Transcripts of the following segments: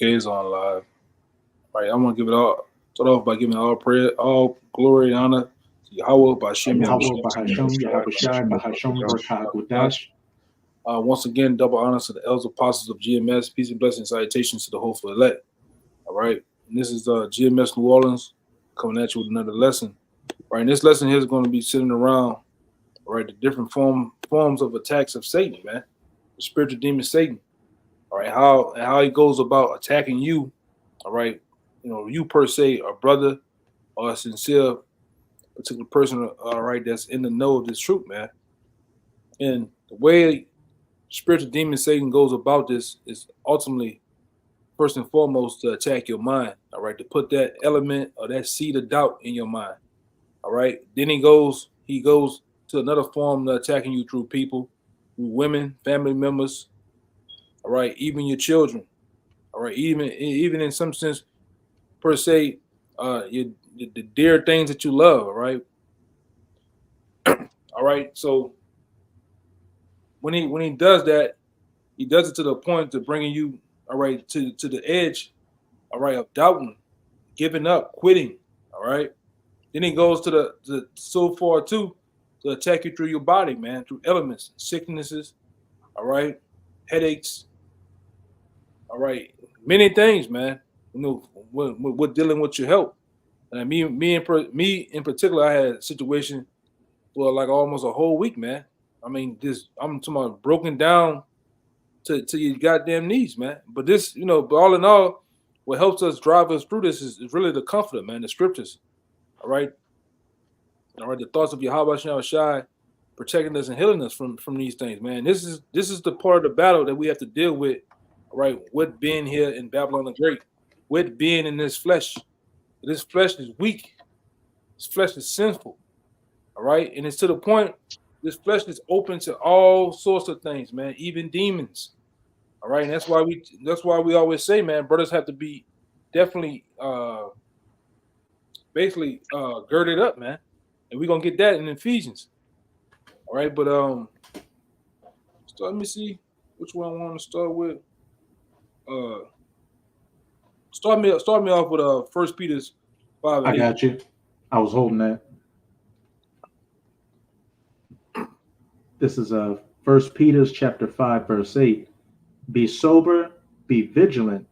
Okay, it's on live. All right, I want to give it all. Start off by giving all prayer, all glory and honor to Yahweh by Shem Yahweh Yahushua. Bahasham, Yahushai, Bahasham, Barakagudash. Once again, double honors to the elders apostles of GMS. Peace and blessings, salutations to the hopeful elect. All right, and this is GMS New Orleans coming at you with another lesson. All right, and this lesson here is going to be sitting around, all right, the different forms of attacks of Satan, man, the spiritual demon Satan. All right, how he goes about attacking you. All right, you per se, a brother or a sincere particular person, all right, that's in the know of this truth, man. And the way spiritual demon Satan goes about this is ultimately, first and foremost, to attack your mind, all right, to put that element or that seed of doubt in your mind, all right. Then he goes to another form of attacking you through people, through women, family members, all right, even your children, all right, even in some sense, per se, the dear things that you love, all right, all right. So when he does that, he does it to the point to bringing you, all right, to the edge, all right, of doubting, giving up, quitting, all right. Then he goes to so far too to attack you through your body, man, through elements, sicknesses, all right, headaches, all right, many things, man. With dealing with your health. And me in particular, I had a situation for like almost a whole week, man. I mean, I'm talking about broken down to your goddamn knees, man. But this, but all in all, what helps us drive us through this is really the comforter, man, the scriptures. All right. All right, the thoughts of Yahweh Shai protecting us and healing us from these things, man. This is the part of the battle that we have to deal with, all right, with being here in Babylon the Great, with being in this flesh. This flesh is weak. This flesh is sinful. All right. And it's to the point this flesh is open to all sorts of things, man, even demons. All right. And that's why we always say, man, brothers have to be definitely basically girded up, man. And we're gonna get that in Ephesians. All right, but let me see which one I want to start with. Uh start me off with First Peter's 5 and I 8. got you. I was holding that. This is First Peter's chapter 5, verse 8. Be sober, be vigilant,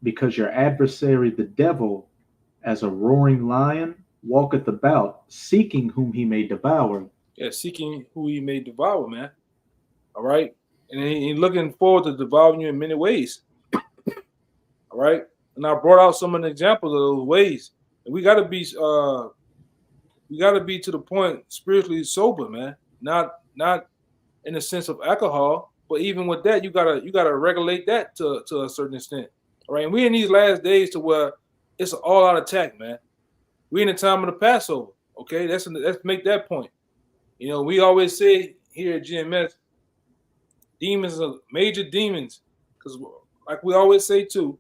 because your adversary, the devil, as a roaring lion, walketh about, seeking whom he may devour. Yeah, seeking who he may devour, man. All right. And he's looking forward to devouring you in many ways. All right. And I brought out some of the examples of those ways. And we gotta be to the point spiritually sober, man. Not in the sense of alcohol, but even with that, you gotta regulate that to a certain extent. All right. And we in these last days to where it's an all-out attack, man. We in the time of the Passover. Okay, let's make that point. We always say here at GMS, demons are major demons, because like we always say too,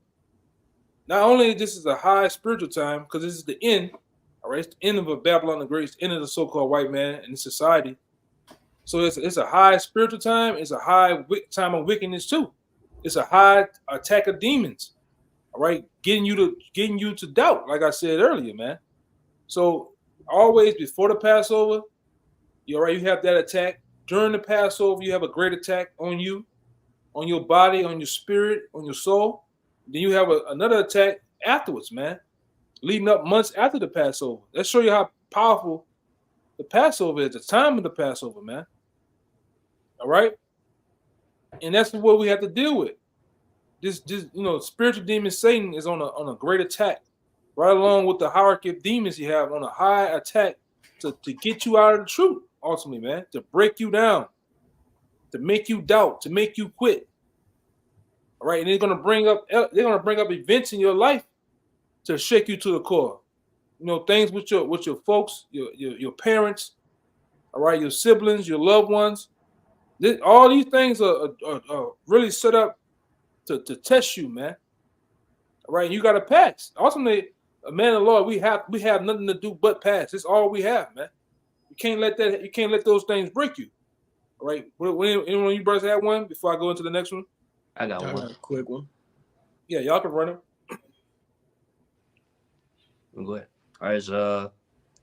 not only this is a high spiritual time, because this is the end, all right, it's the end of a Babylon the Great, it's the end of the so-called white man in society. So it's a high spiritual time, it's a high time of wickedness too. It's a high attack of demons, all right, getting you to doubt, like I said earlier, man. So always before the Passover, you have that attack. During the Passover, you have a great attack on you, on your body, on your spirit, on your soul. Then you have another attack afterwards, man, leading up months after the Passover. Let's show you how powerful the Passover is, the time of the Passover, man. All right? And that's what we have to deal with. This spiritual demon Satan is on a great attack, right along with the hierarchy of demons you have on a high attack to get you out of the truth, ultimately, man, to break you down, to make you doubt, to make you quit. All right, and they're gonna bring up events in your life to shake you to the core. Things with your folks, your parents, all right, your siblings, your loved ones. All these things are really set up to test you, man. All right, you got to pass. Ultimately, a man of the Lord, we have nothing to do but pass. It's all we have, man. You can't let those things break you. All right. Anyone of you brothers have one before I go into the next one? I got one quick one. Yeah, y'all can run it. Go ahead. All right,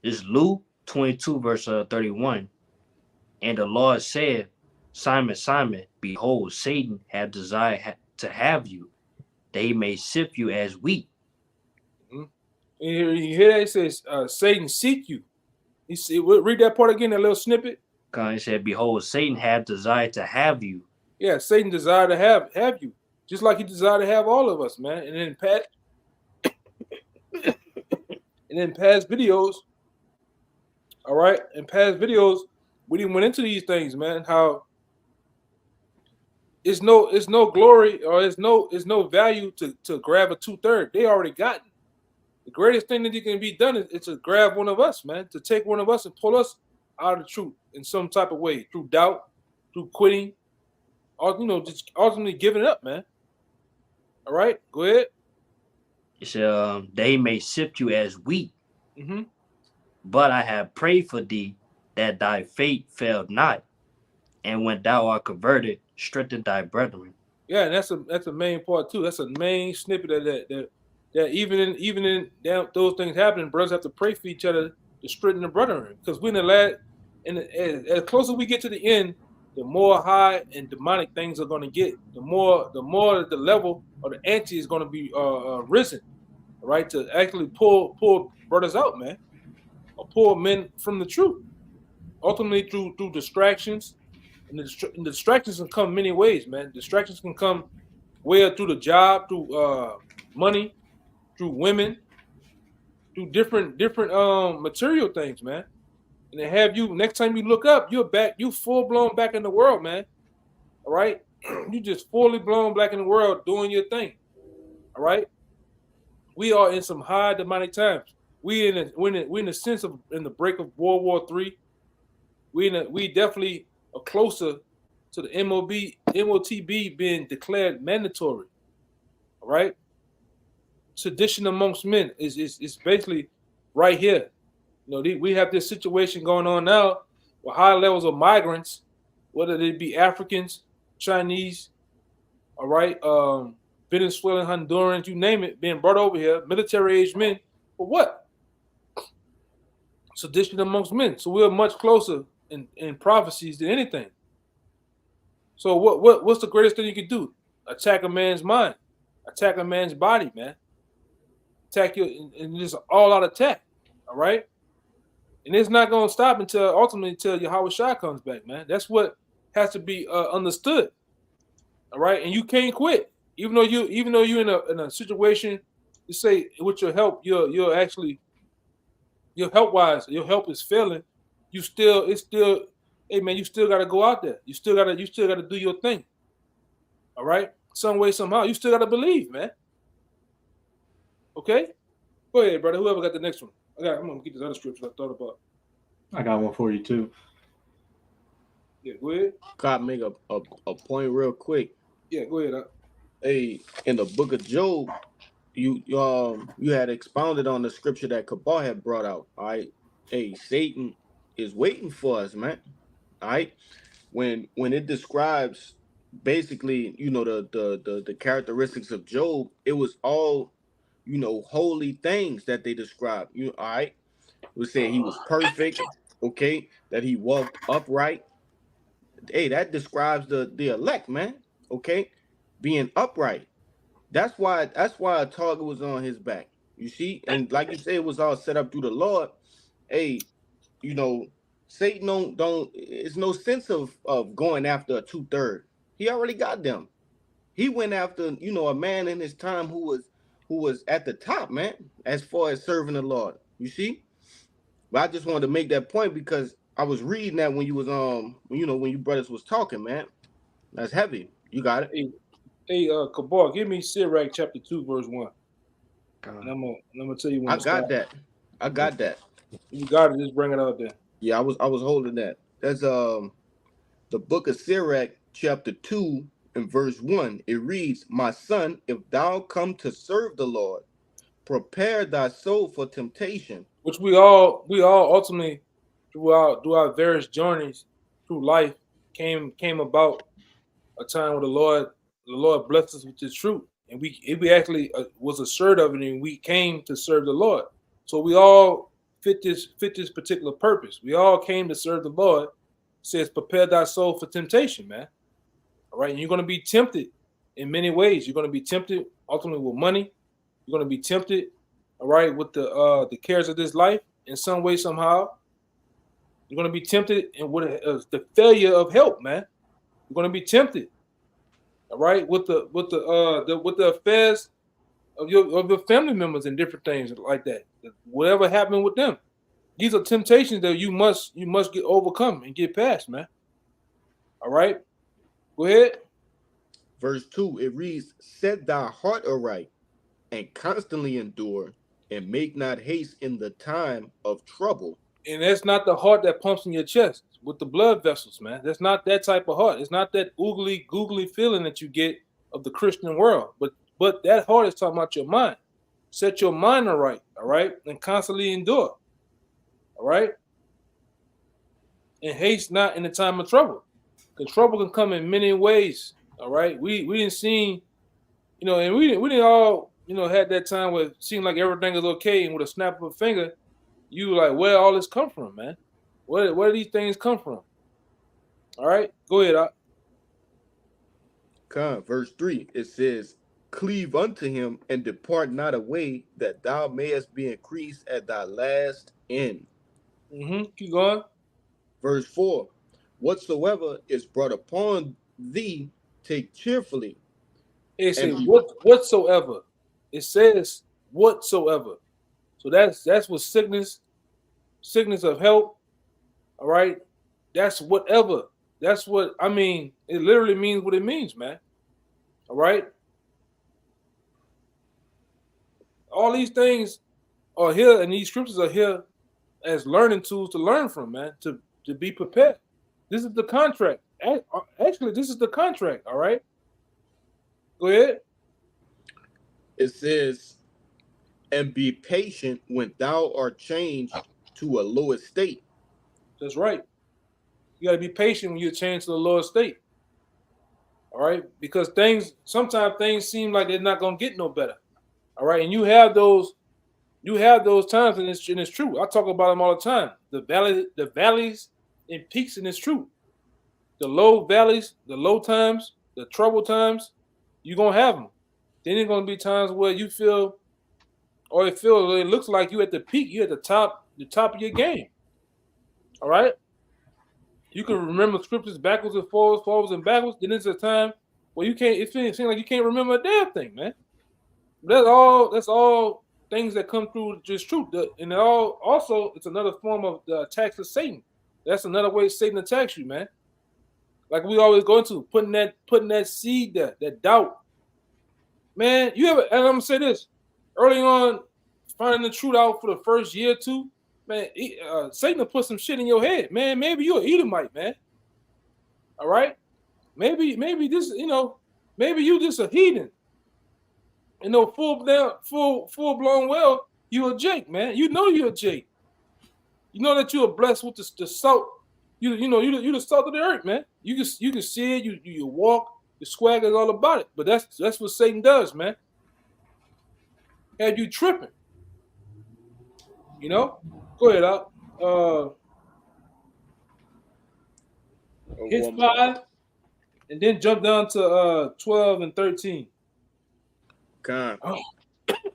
it's Luke 22, verse 31. And the Lord said, Simon, Simon, behold, Satan hath desired to have you, that he may sift you as wheat. Mm-hmm. You hear that? It says, Satan seek you. Read that part again, that little snippet. He said, behold, Satan hath desired to have you. Yeah, Satan desired to have you, just like he desired to have all of us, man. And then past videos, all right, in past videos, we didn't went into these things, man. How it's no glory or it's no value to grab a 2/3. They already got it. The greatest thing that can be done is to grab one of us, man, to take one of us and pull us out of the truth in some type of way, through doubt, through quitting, or just ultimately giving up, man. All right, go ahead. It said, they may sift you as wheat. Mm-hmm. But I have prayed for thee that thy faith fail not, and when thou art converted, strengthen thy brethren. Yeah, and that's a main part too. That's a main snippet of that even in those things happening, brothers have to pray for each other to strengthen the brethren. Because we're in the last, and as closer we get to the end, the more high and demonic things are going to get. The more the level of the ante is going to be risen, right? To actually pull brothers out, man, or pull men from the truth. Ultimately, through distractions. And the distractions can come many ways, man. Distractions can come through the job, through money, through women, through different material things, man. And they have you next time you look up, you full blown back in the world, man. All right, you just fully blown back in the world doing your thing. All right, we are in some high demonic times. We in the sense of in the break of World War III. We definitely are closer to the MOTB being declared mandatory. All right, sedition amongst men is basically right here. We have this situation going on now with high levels of migrants, whether they be Africans, Chinese, all right, Venezuelan, Hondurans, you name it, being brought over here, military-aged men. For what? Sedition amongst men. So we're much closer in prophecies than anything. So what's the greatest thing you can do? Attack a man's mind, attack a man's body, man. Attack you, and just all-out attack. All right, and it's not going to stop until Yahweh Shai comes back, man. That's what has to be understood. All right, and you can't quit, even though you're in a situation. To say with your help, you're actually your help is failing. Hey man, you still got to go out there. You still got to do your thing. All right, some way somehow, you still got to believe, man. Okay, go ahead, brother. Whoever got the next one. I'm gonna get this other scripture I thought about. I got one for you too. Yeah, go ahead. Got to make a point real quick. Yeah, go ahead. Hey, in the book of Job, you had expounded on the scripture that Kabal had brought out. All right. Hey, Satan is waiting for us, man. All right. When it describes basically, the characteristics of Job, it was all, holy things that they described. All right. We say he was perfect, okay, that he walked upright. Hey, that describes the elect, man. Okay, being upright. That's why a target was on his back. You see, and like you say, it was all set up through the Lord. Hey, Satan don't. It's no sense of going after a 2/3. He already got them. He went after a man in his time who was at the top, man, as far as serving the Lord. You see, but I just wanted to make that point because I was reading that when you was when you brothers was talking, man. That's heavy. You got it. Hey, Kabal, give me Sirach chapter 2, verse 1. And I'm gonna tell you when. I got that. You got it. Just bring it out there. Yeah, I was holding that. That's the book of Sirach, chapter 2, and verse 1. It reads, "My son, if thou come to serve the Lord, prepare thy soul for temptation." Which we all ultimately throughout our various journeys through life came about a time where the Lord blessed us with His truth. and we actually was assured of it, and we came to serve the Lord. So we all fit this particular purpose. We all came to serve the Lord. It says, prepare thy soul for temptation, man. All right, and you're going to be tempted in many ways. You're going to be tempted ultimately with money. You're going to be tempted, all right, with the cares of this life in some way, somehow. You're going to be tempted and with the failure of help, man. You're going to be tempted, all right, with the affairs of your family members and different things like that. Whatever happened with them, these are temptations that you must get overcome and get past, man. All right, go ahead. Verse 2, it reads, set thy heart aright and constantly endure, and make not haste in the time of trouble. And that's not the heart that pumps in your chest with the blood vessels, man. That's not that type of heart. It's not that oogly, googly feeling that you get of the Christian world. But that heart is talking about your mind. Set your mind aright, all right? And constantly endure, all right? And haste not in the time of trouble. Because trouble can come in many ways, all right? We didn't see, and we didn't all, had that time where it seemed like everything is okay, and with a snap of a finger, you like, where all this come from, man? Where do these things come from? All right, go ahead. Verse 3, it says, cleave unto him and depart not away, that thou mayest be increased at thy last end. Keep going. Verse 4, whatsoever is brought upon thee, take cheerfully. It says whatsoever. It says whatsoever. So that's what sickness of health. All right, that's whatever. That's what I mean. It literally means what it means, man. All right. All these things are here, and these scriptures are here as learning tools to learn from, man. To be prepared. This is the contract. Actually, this is the contract. All right. Go ahead. It says, and be patient when thou art changed to a low estate. That's right. You got to be patient when you're changed to the lower state. All right, because sometimes things seem like they're not gonna get no better. All right, and you have those times, and it's true. I talk about them all the time. The valleys and peaks, and it's true. The low valleys, the low times, the trouble times, you're gonna have them. Then there's gonna be times where you feel, or it looks like you at the peak, you at the top of your game. All right. You can remember scriptures backwards and forwards and backwards. Then there's a time where you can't. It seems like you can't remember a damn thing, man. That's all things that come through just truth. And also it's another form of the attacks of Satan. That's another way Satan attacks you, man. Like we always go into putting that seed there, that doubt. Man, and I'm gonna say this early on, finding the truth out for the first year or two. Man, Satan will put some shit in your head, man. Maybe you're an Edomite, man. All right, maybe this, maybe you just a heathen. Full blown well, you a Jake, man. You know you're a Jake. You know that you are blessed with the salt. You the salt of the earth, man. You can see it. You walk. The swag is all about it. But that's what Satan does, man. Have you tripping? Go ahead, Al. Hit 5, and then jump down to 12 and 13.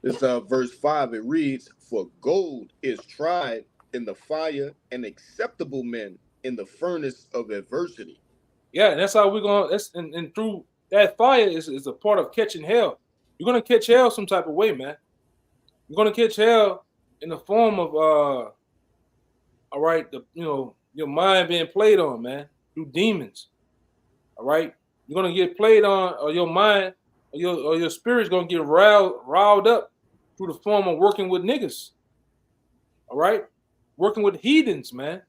This verse 5. It reads, "For gold is tried in the fire, and acceptable men in the furnace of adversity." Yeah, and that's how we're going. And through that fire is a part of catching hell. You're gonna catch hell some type of way, man. You're gonna catch hell in the form of all right, your mind being played on, man, through demons. All right, you're gonna get played on, or your mind, or your spirit's gonna get riled up through the form of working with niggas. All right, working with heathens, man.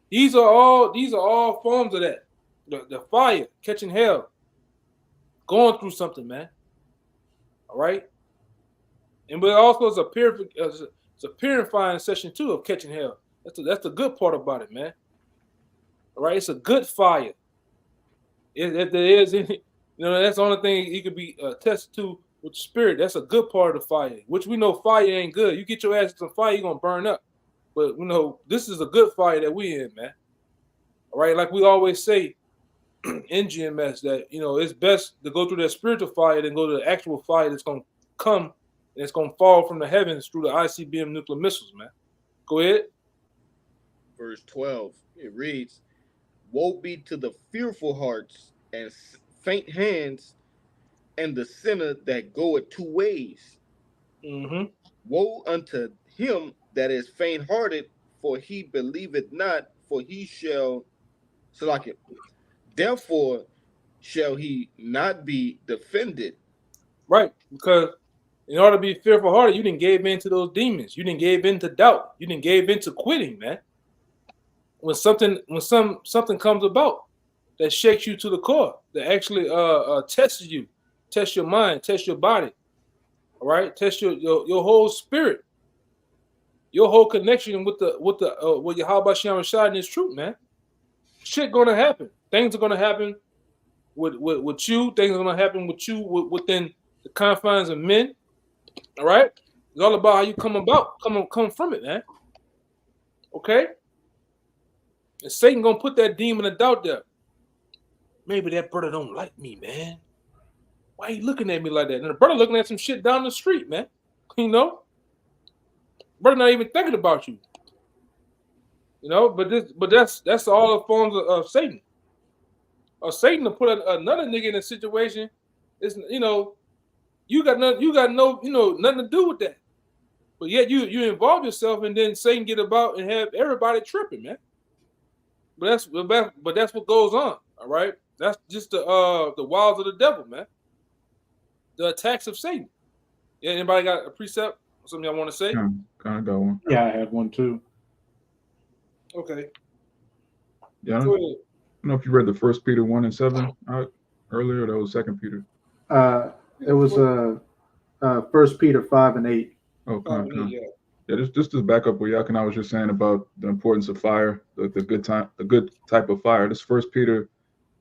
These are all forms of that. The fire, catching hell, going through something, man. All right. But also it's a purifying session too of catching hell. That's the good part about it, man. All right, it's a good fire. If there is any, You know, that's the only thing he could be tested to with the spirit. That's a good part of the fire, which we know fire ain't good. You get your ass to fire, you're gonna burn up. But you know, this is a good fire that we in, man. All right, like we always say in GMS, that you know it's best to go through that spiritual fire than go to the actual fire that's gonna come and it's gonna fall from the heavens through the ICBM nuclear missiles, man. Go ahead. Verse 12, it reads, "Woe be to the fearful hearts and faint hands, and the sinner that goeth two ways. Mm-hmm. Woe unto him that is faint-hearted, for he believeth not, for he shall select it. Therefore shall he not be defended." Right, because in order to be fearful hearted, you didn't give in to those demons. You didn't give in to doubt. You didn't give in to quitting, man. When something comes about that shakes you to the core, that actually tests you, test your mind, test your body, all right, test your whole spirit, your whole connection with Yahweh Shem Rashad and his truth, man. Shit gonna happen. Things are gonna happen with you. Things are gonna happen with you within the confines of men. All right, it's all about how you come from it, man. Okay, and Satan gonna put that demon of doubt there. Maybe that brother don't like me, man. Why you looking at me like that? And the brother looking at some shit down the street, man. You know, brother not even thinking about you. You know, but that's all the forms of Satan. Satan to put another nigga in a situation is, you know, you got no nothing to do with that. But yet you involve yourself, and then Satan get about and have everybody tripping, man. But that's what goes on. All right, that's just the wiles of the devil, man. The attacks of Satan. Yeah, anybody got a precept or something y'all want to say? Kind of got one. Yeah, I had one too. Okay. Yeah, I Go don't ahead. know if you read the 1 Peter 1:7 earlier. That was 2 Peter. It was 1 Peter 5:8. Oh, kind of. Yeah. Yeah, just to back up what Yak and I was just saying about the importance of fire, the good type of fire. This 1 Peter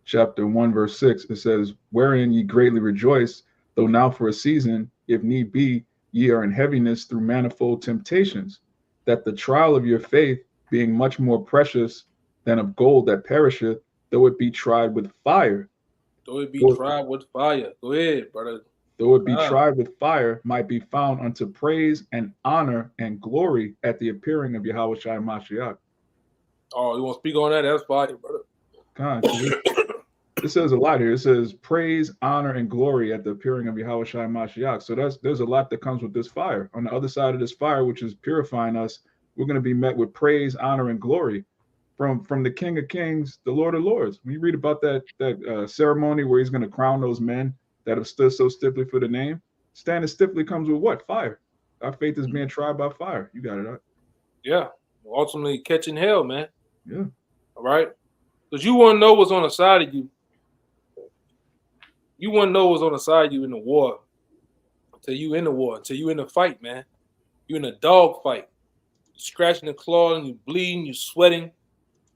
chapter 1 verse 6, it says, "Wherein ye greatly rejoice, though now for a season, if need be, ye are in heaviness through manifold temptations, that the trial of your faith, being much more precious than of gold that perisheth, though it be tried with fire." Though it be tried with fire. Go ahead, brother. Though it be tried with fire, might be found unto praise and honor and glory at the appearing of Yahweh Shai Mashiach. Oh, you want to speak on that? That's fire, brother. God, it says a lot here. It says praise, honor, and glory at the appearing of Yahweh Shai Mashiach. So there's a lot that comes with this fire. On the other side of this fire, which is purifying us, we're going to be met with praise, honor, and glory from the King of Kings, the Lord of Lords. When you read about that ceremony where he's going to crown those men that have stood so stiffly for the name, standing stiffly comes with what? Fire. Our faith is being tried by fire. You got it out. Yeah. Ultimately catching hell, man. Yeah. All right. Because you want to know what's on the side of you. You want to know what's on the side of you in the war. Until you in the war. Until you in the fight, man. You in a dog fight. You're scratching the claw and you bleeding, you sweating.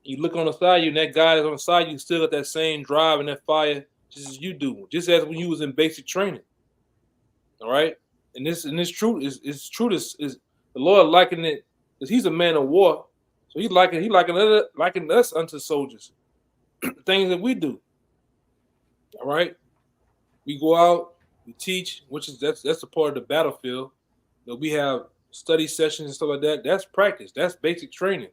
You look on the side of you, and that guy is on the side of you still got that same drive and that fire just as you do. Just as when you was in basic training. All right? And this truth is the Lord likened it, because he's a man of war. So he's liking us unto soldiers. Things that we do. All right. We go out, we teach, that's a part of the battlefield. You know, we have study sessions and stuff like that. That's practice. That's basic training.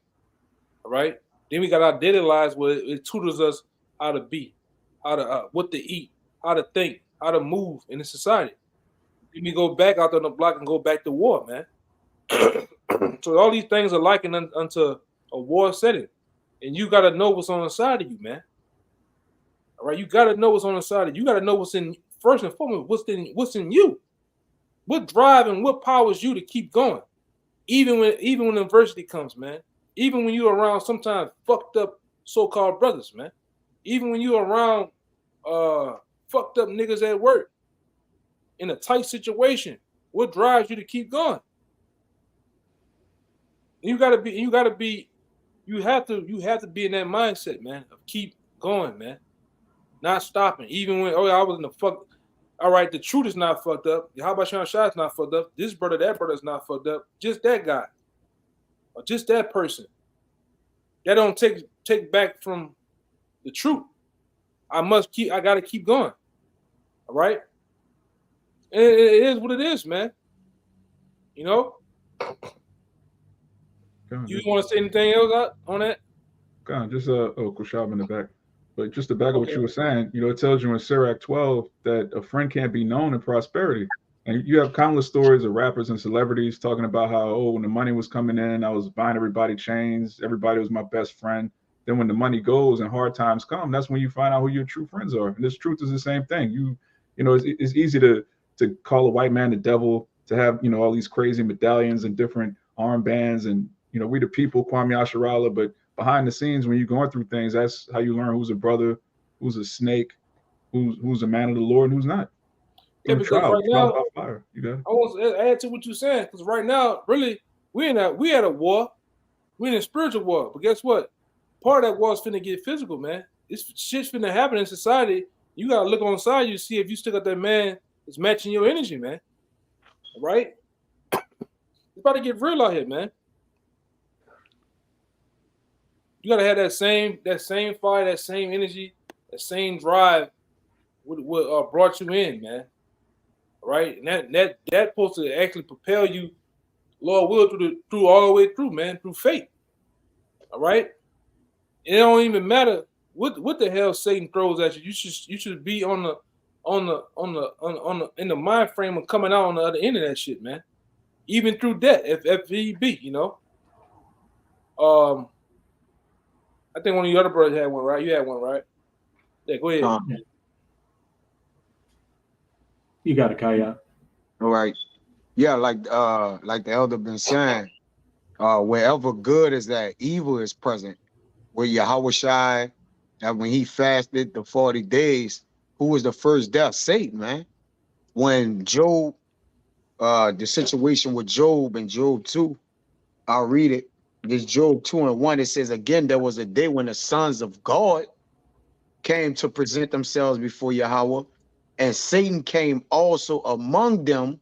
All right. Then we got our daily lives where it tutors us how to be, how to what to eat, how to think, how to move in the society. Then we go back out on the block and go back to war, man. So all these things are likened unto a war setting, and you got to know what's on the side of you, man. All right, you got to know what's on the side of you. You got to know what's in, first and foremost, what's in you. What drive and what powers you to keep going, even when adversity comes, man. Even when you're around sometimes fucked up so-called brothers, man. Even when you're around fucked up niggas at work in a tight situation, what drives you to keep going? You have to be in that mindset, man, of keep going, man. not stopping. Even when I was in the fuck. All right, the truth is not fucked up. How about Sean Shot's not fucked up? This brother, that brother's not fucked up. Just that guy, or just that person. That don't take back from the truth. I gotta keep going. All right. And it is what it is, man. You know. You want to say anything else on that? Just Kushab in the back. But just to back up what you were saying, it tells you in Sirach 12 that a friend can't be known in prosperity. And you have countless stories of rappers and celebrities talking about how, when the money was coming in, I was buying everybody chains. Everybody was my best friend. Then when the money goes and hard times come, that's when you find out who your true friends are. And this truth is the same thing. It's easy to call a white man the devil, to have, all these crazy medallions and different armbands and, we the people, Kwame Asharala, but behind the scenes, when you're going through things, that's how you learn who's a brother, who's a snake, who's a man of the Lord, and who's not. Yeah, because right now, by fire. You got it. I want to add to what you're saying, because right now, really, we at a war. We're in a spiritual war. But guess what? Part of that war is finna get physical, man. This shit's finna happen in society. You gotta look on the side, you see if you still got that man that's matching your energy, man. Right? It's about to get real out here, man. You gotta have that same fire, that same energy, that same drive. What brought you in, man? Right, and that supposed to actually propel you, Lord will, through all the way through, man, through faith. All right, and it don't even matter what the hell Satan throws at you. You should be in the mind frame of coming out on the other end of that shit, man. Even through death, if he be, I think one of your other brothers had one, right? You had one, right? Yeah, go ahead. You got it, Kaya. All right. Yeah, like the elder been saying, wherever good is that, evil is present. Where Yahweh Shai, when he fasted the 40 days, who was the first death? Satan, man. When Job, the situation with Job in Job 2, I'll read it. This Job 2:1, it says, again, there was a day when the sons of God came to present themselves before Yahweh, and Satan came also among them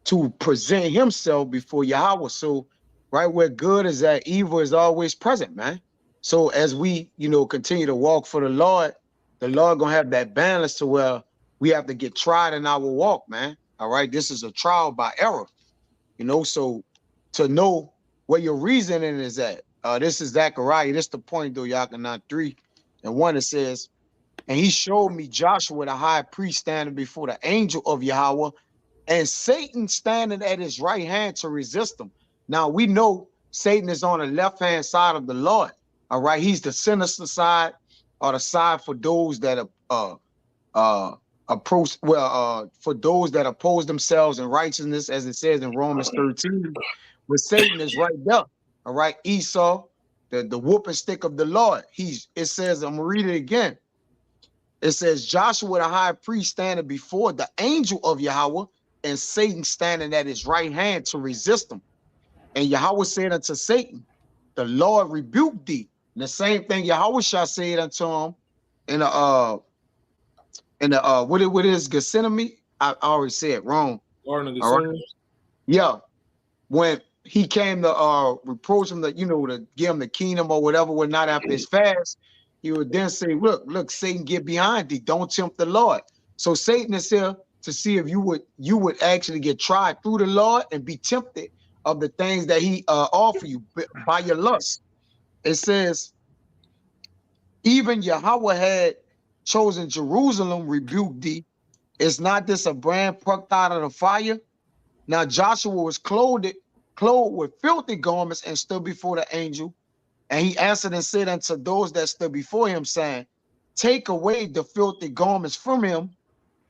to present himself before Yahweh. So right where good is at, evil is always present, man. So as we, continue to walk for the Lord gonna have that balance to where we have to get tried in our walk, man. All right, this is a trial by error, so to know where your reasoning is at. This is Zechariah. This is the point, though, Yachanan 3:1. It says, and he showed me Joshua, the high priest, standing before the angel of Yahweh, and Satan standing at his right hand to resist him. Now, we know Satan is on the left-hand side of the Lord. All right, he's the sinister side, or the side for those that for those that oppose themselves in righteousness, as it says in Romans 13. But Satan is right there. All right, Esau, the whooping stick of the Lord. It says, I'm gonna read it again. It says, Joshua the high priest standing before the angel of Yahweh, and Satan standing at his right hand to resist him. And Yahweh said unto Satan, the Lord rebuked thee. And the same thing Yahweh shall say it unto him in the what is Gethsemane? I already said it wrong. Garden of All right. Gethsemane. Yeah, when he came to reproach him, that to give him the kingdom or whatever, would not after his fast, he would then say, look, Satan, get behind thee, don't tempt the Lord. So Satan is here to see if you would actually get tried through the Lord and be tempted of the things that he offer you by your lust. It says, even Yahweh had chosen Jerusalem, rebuked thee. Is not this a brand plucked out of the fire? Now Joshua was clothed with filthy garments and stood before the angel. And he answered and said unto those that stood before him, saying, take away the filthy garments from him.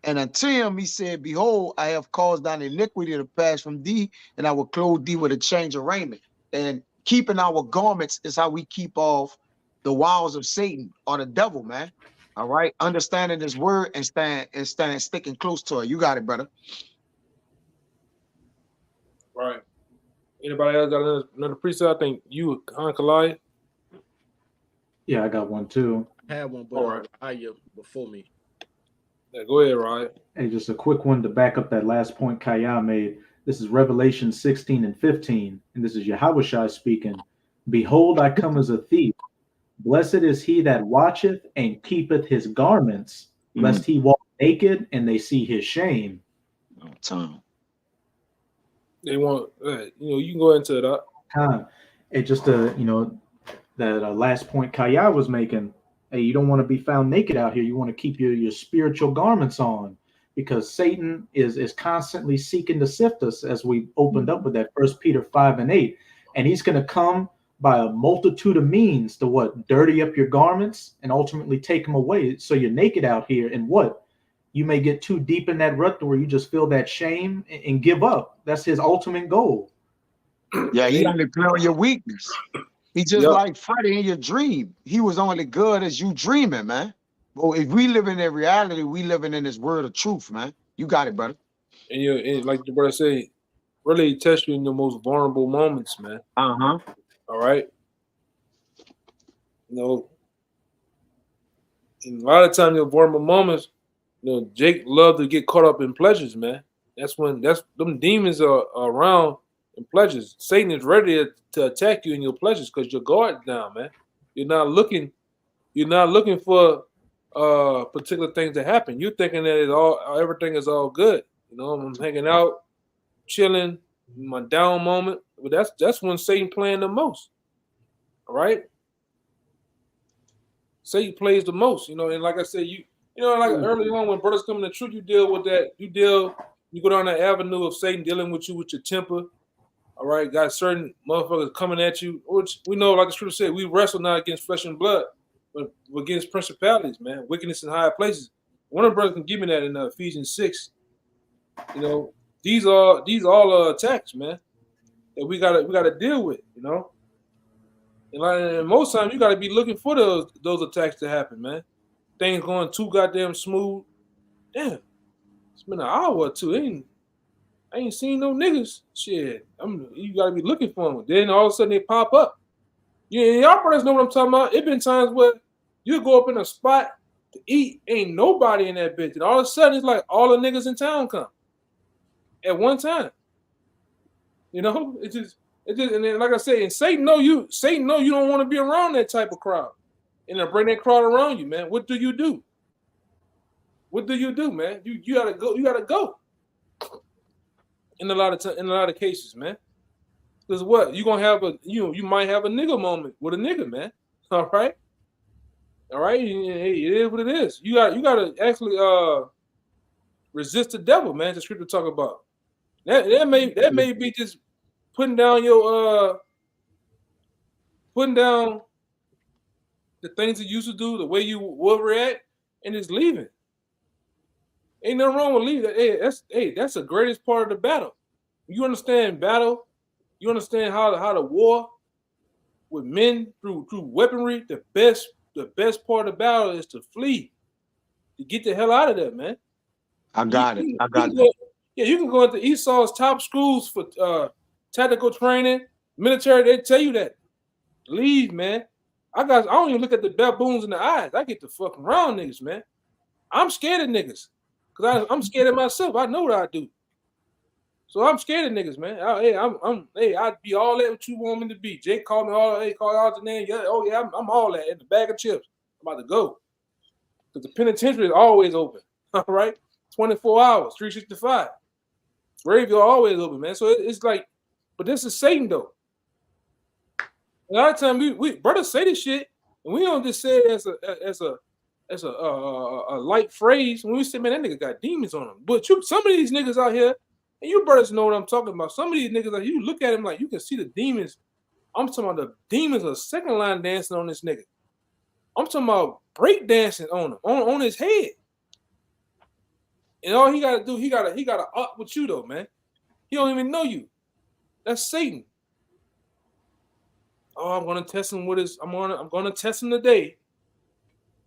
And unto him he said, behold, I have caused thine iniquity to pass from thee, and I will clothe thee with a change of raiment. And keeping our garments is how we keep off the wiles of Satan or the devil, man. All right, understanding his word and sticking close to it. You got it, brother. Right. Anybody else got another precept? I think you, Kalai. Yeah, I got one too. had one, but All right. Aya before me. Yeah, go ahead, Ryan. Hey, just a quick one to back up that last point Kaya made. This is Revelation 16 and 15, and this is Yahushua speaking. Behold, I come as a thief. Blessed is he that watcheth and keepeth his garments, lest he walk naked and they see his shame. Time. They want, you can go into that. It just that last point Kaya was making. Hey, you don't want to be found naked out here. You want to keep your spiritual garments on, because Satan is constantly seeking to sift us, as we opened up with that 1 Peter 5 and 8. And he's going to come by a multitude of means to what? Dirty up your garments and ultimately take them away. So you're naked out here, and what? You may get too deep in that rut where you just feel that shame and give up. That's his ultimate goal. Yeah, he only play on your weakness. He just like Freddy in your dream. He was only good as you dreaming, man. Well, if we live in that reality, we living in this word of truth, man. You got it, brother. And like the brother say, really test you in your most vulnerable moments, man. Uh-huh. All right. And a lot of times your vulnerable moments, Jake loved to get caught up in pleasures, man. Them demons are around in pleasures. Satan is ready to attack you in your pleasures because your guard's down, man. You're not looking for particular things to happen. You're thinking that everything is all good. I'm hanging out, chilling, my down moment. But that's when Satan playing the most. All right. Satan plays the most, and like I said, like early on when brothers come in the truth, you deal with that. You go down that avenue of Satan dealing with you with your temper. All right, got certain motherfuckers coming at you, which we know, like the scripture said, we wrestle not against flesh and blood, but against principalities, man, wickedness in higher places. One of the brothers can give me that in Ephesians 6. These all attacks, man, that we gotta deal with, And most times you gotta be looking for those attacks to happen, man. Things going too goddamn smooth. Damn, it's been an hour or two. I ain't seen no niggas. Shit, you gotta be looking for them. Then all of a sudden they pop up. Y'all brothers know what I'm talking about. It been times where you go up in a spot to eat, ain't nobody in that bitch, and all of a sudden it's like all the niggas in town come at one time. It just, and then like I said, and Satan know you don't want to be around that type of crowd, and then bring that crowd around you, man. What do you do? What do you do, man? You gotta go. You gotta go. In a lot of cases, man. Because what you gonna have you might have a nigga moment with a nigga, man. All right. Hey, it is what it is. You gotta actually resist the devil, man. The scripture talk about that may be just putting down the things you used to do, the way you will react, and just leaving. Ain't nothing wrong with leaving. That's the greatest part of the battle. You understand battle. You understand how to war with men through weaponry. The best part of the battle is to flee, to get the hell out of there, man. I got it. You can go into Esau's top schools for tactical training, military. They tell you that. Leave, man. I don't even look at the baboons in the eyes. I get the fucking around niggas, man. I'm scared of niggas. Because I'm scared of myself. I know what I do. So I'm scared of niggas, man. I'd be all that what you want me to be. Jake called me call out the name. Yeah, I'm all that in the bag of chips. I'm about to go. Because the penitentiary is always open. All right? 24 hours, 365. Graveyard always open, man. So it's like, but this is Satan though. A lot of times we brothers say this shit, and we don't just say it as a light phrase. When we say, man, that nigga got demons on him. But some of these niggas out here, and you brothers know what I'm talking about. Some of these niggas, like you look at him like you can see the demons. I'm talking about the demons are second line dancing on this nigga. I'm talking about break dancing on him, on his head. And all he gotta do, he gotta up with you though, man. He don't even know you. That's Satan. Oh, I'm gonna test him with his. I'm gonna test him today.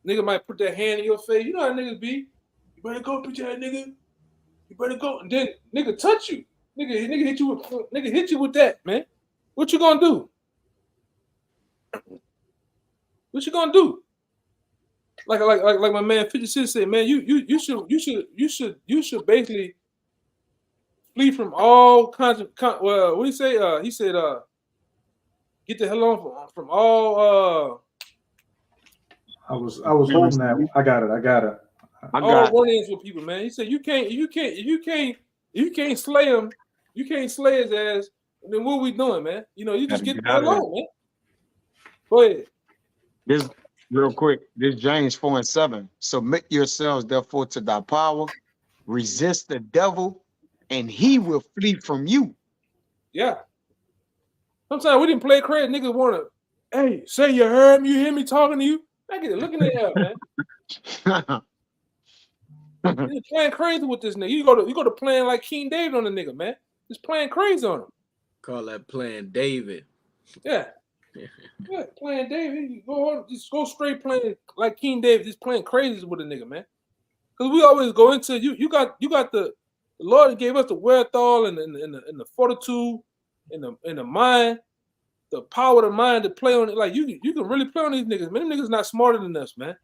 Nigga might put that hand in your face. You know how niggas be. You better go, bitch ass nigga. You better go. And then nigga touch you. Nigga hit you with that, man. What you gonna do? What you gonna do? like my man 56 said, man, you should basically flee from all kinds of well, what do you say? He said, get the hell on from all I was holding that. I got it. I all got run-ins with people, man. He said you can't slay him, you can't slay his ass. Then what are we doing, man? You know, you just get the hell on, man. Go ahead. this real quick. This James 4:7. Submit yourselves therefore to thy power, resist the devil, and he will flee from you. Yeah. Sometimes we didn't play crazy. Niggas wanna, hey, say you heard me, you hear me talking to you. I get it. Look in the hell, man. You're playing crazy with this nigga. You go to playing like King David on the nigga, man. Just playing crazy on him. Call that playing David. Yeah. Yeah, playing David. You go on, just go straight playing like King David, just playing crazy with a nigga, man. Because we always go into you got the Lord gave us the wherewithal and the fortitude and the mind, the power of the mind to play on it. Like you can really play on these niggas, man. Them niggas not smarter than us, man.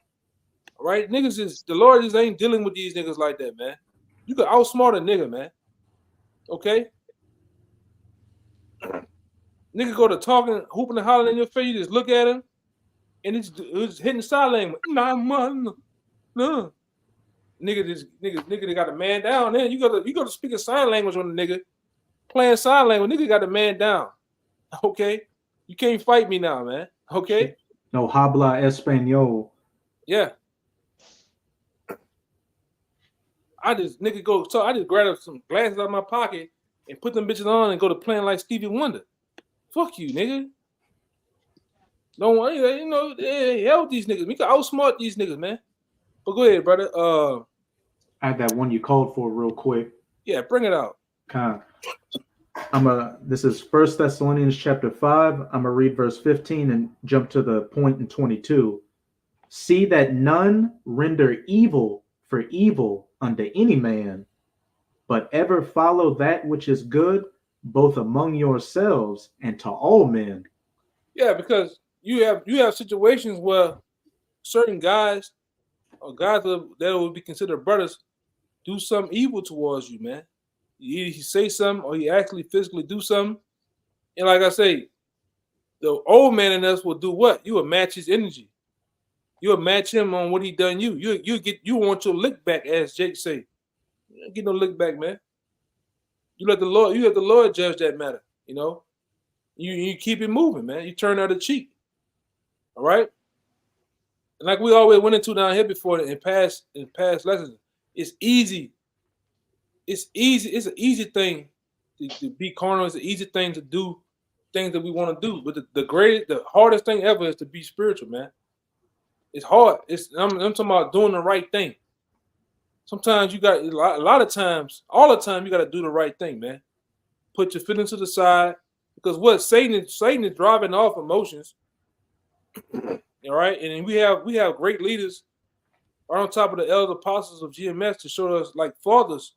All right, niggas is the Lord just ain't dealing with these niggas like that, man. You can outsmart a nigga, man. Okay. Nigga go to talking, hooping and hollering in your face, you just look at him, and it's hitting sign language. Nah, man, no. Nigga, they got a man down. Then you got to speak a sign language on the nigga, playing sign language. Nigga got a man down. Okay, you can't fight me now, man. Okay. No habla español. Yeah. I just grab some glasses out of my pocket and put them bitches on and go to playing like Stevie Wonder. Fuck you, nigga. Don't worry, you know, hell with these niggas. We can outsmart these niggas, man. But go ahead, brother. I had that one you called for real quick. Yeah, bring it out. This is 1 Thessalonians chapter 5. I'm gonna read verse 15 and jump to the point in 22. See that none render evil for evil unto any man, but ever follow that which is good, both among yourselves and to all men. Yeah, because you have situations where certain guys or guys that would be considered brothers do some evil towards you, man. He say something or he actually physically do something. And like I say, the old man in us will do what? You will match his energy. You will match him on what he done you. You want your lick back, as Jake say. You don't get no lick back, man. You let the Lord judge that matter, you know. You keep it moving, man. You turn out a cheek. All right. And like we always went into down here before in past lessons, it's easy. It's easy. It's an easy thing to be carnal. It's an easy thing to do things that we want to do. But the hardest thing ever is to be spiritual, man. It's hard. I'm talking about doing the right thing. Sometimes you got a lot of times, all the time, you got to do the right thing, man. Put your feelings to the side, because what Satan is driving off emotions. All right, and we have great leaders right on top of the elder apostles of GMS to show us like fathers.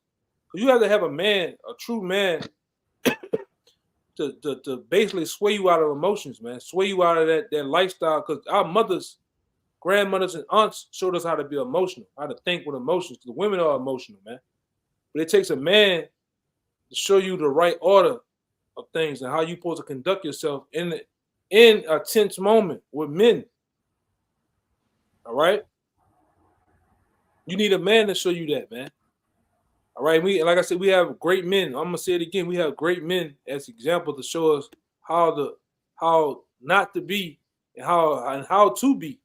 Because you have to have a man, a true man, to basically sway you out of emotions, man. Sway you out of that lifestyle. Because our mothers, grandmothers, and aunts showed us how to be emotional, how to think with emotions. The women are emotional, man. But it takes a man to show you the right order of things and how you're supposed to conduct yourself in a tense moment with men. All right? You need a man to show you that, man. All right? Like I said, we have great men. I'm gonna say it again. We have great men as examples to show us how not to be and how to be.